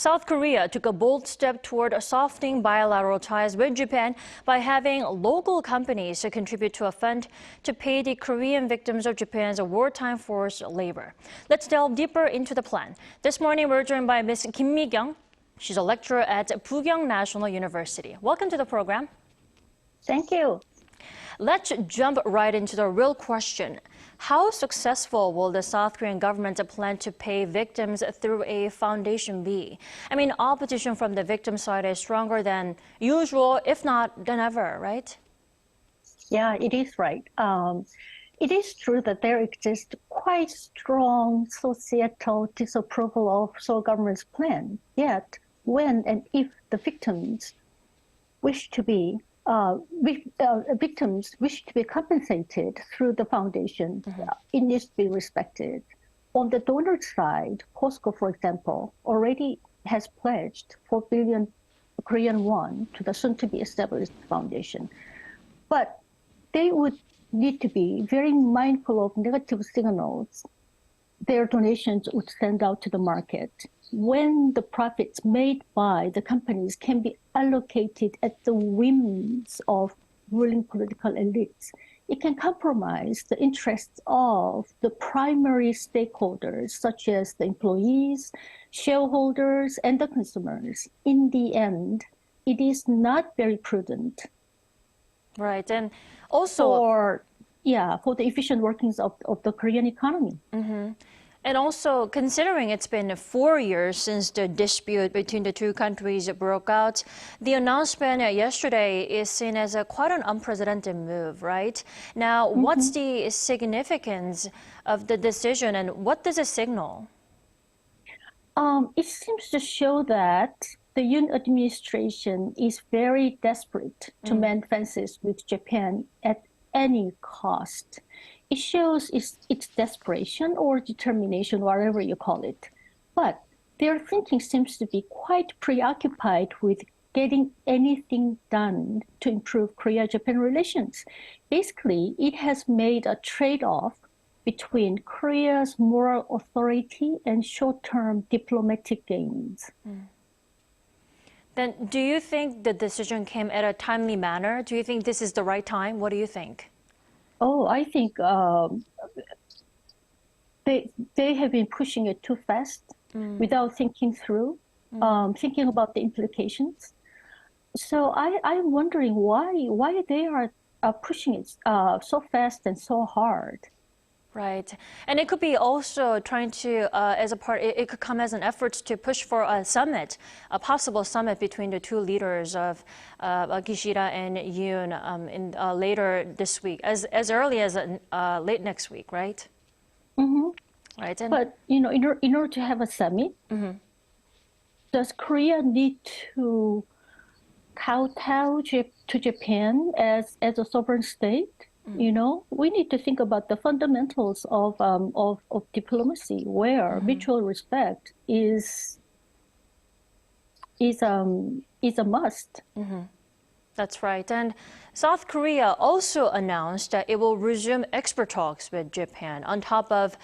South Korea took a bold step toward softening bilateral ties with Japan by having local companies contribute to a fund to pay the Korean victims of Japan's wartime forced labor. Let's delve deeper into the plan. This morning, we're joined by Ms. Mi-kyoung. She's a lecturer at Pukyung National University. Welcome to the program. Thank you. Let's jump right into the real question. How successful will the South Korean government plan to pay victims through a foundation be? I mean, opposition from the victim side is stronger than usual, if not than ever, right? Yeah, it is right. It is true that there exists quite strong societal disapproval of Seoul government's plan. Yet, when and if the victims wish to be compensated through the foundation, it needs to be respected. On the donor side, POSCO, for example, already has pledged 4 billion Korean won to the soon-to-be established foundation. But they would need to be very mindful of negative signals their donations would send out to the market. When the profits made by the companies can be allocated at the whims of ruling political elites, it can compromise the interests of the primary stakeholders, such as the employees, shareholders, and the consumers. In the end, it is not very prudent. Right, and also for the efficient workings of the Korean economy. And also, considering it's been 4 years since the dispute between the two countries broke out, the announcement yesterday is seen as quite an unprecedented move, right? Now, what's the significance of the decision and what does it signal? It seems to show that the Yoon administration is very desperate to mend fences with Japan at any cost. It shows its desperation or determination, whatever you call it. But their thinking seems to be quite preoccupied with getting anything done to improve Korea-Japan relations. Basically, it has made a trade-off between Korea's moral authority and short-term diplomatic gains. Then do you think the decision came at a timely manner? Do you think this is the right time? What do you think? Oh, I think they have been pushing it too fast without thinking through, thinking about the implications. So I'm wondering why they are pushing it so fast and so hard. Right. And it could be also trying to, it could come as an effort to push for a summit, a possible summit between the two leaders of Kishida and Yoon later this week, as early as late next week, right? Right. And but, in order to have a summit, does Korea need to kowtow to Japan as a sovereign state? We need to think about the fundamentals of diplomacy, where mutual respect is a must. That's right. And South Korea also announced that it will resume export talks with Japan on top of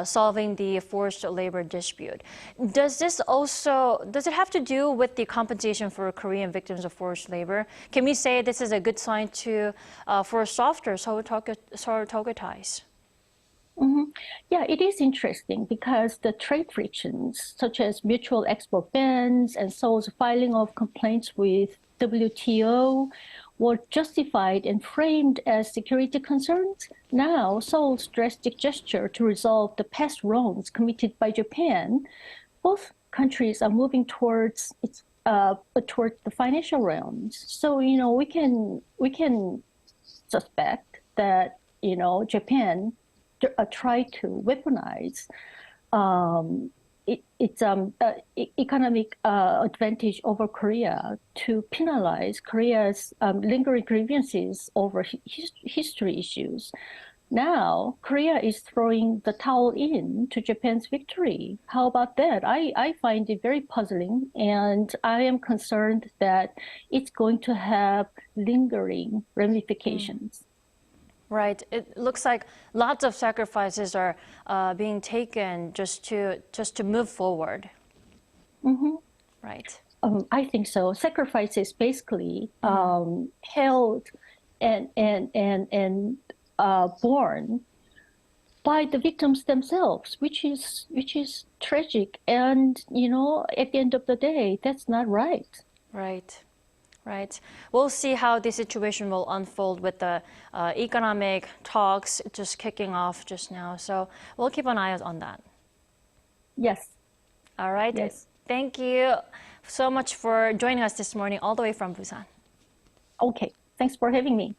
solving the forced labor dispute. Does it have to do with the compensation for Korean victims of forced labor? Can we say this is a good sign for softer Seoul-Tokyo ties? Yeah, it is interesting because the trade frictions, such as mutual export bans and Seoul's filing of complaints with WTO, were justified and framed as security concerns. Now, Seoul's drastic gesture to resolve the past wrongs committed by Japan, both countries are moving towards the financial realms. So, we can suspect that Japan try to weaponize its economic advantage over Korea to penalize Korea's lingering grievances over history issues. Now, Korea is throwing the towel in to Japan's victory. How about that? I find it very puzzling, and I am concerned that it's going to have lingering ramifications. Right. It looks like lots of sacrifices are being taken just to move forward. Right. I think so. Sacrifice is basically held and borne by the victims themselves, which is tragic. And at the end of the day, that's not right. Right. Right. We'll see how the situation will unfold with the economic talks just kicking off just now. So we'll keep an eye on that. Yes. All right. Yes. Thank you so much for joining us this morning all the way from Busan. Okay. Thanks for having me.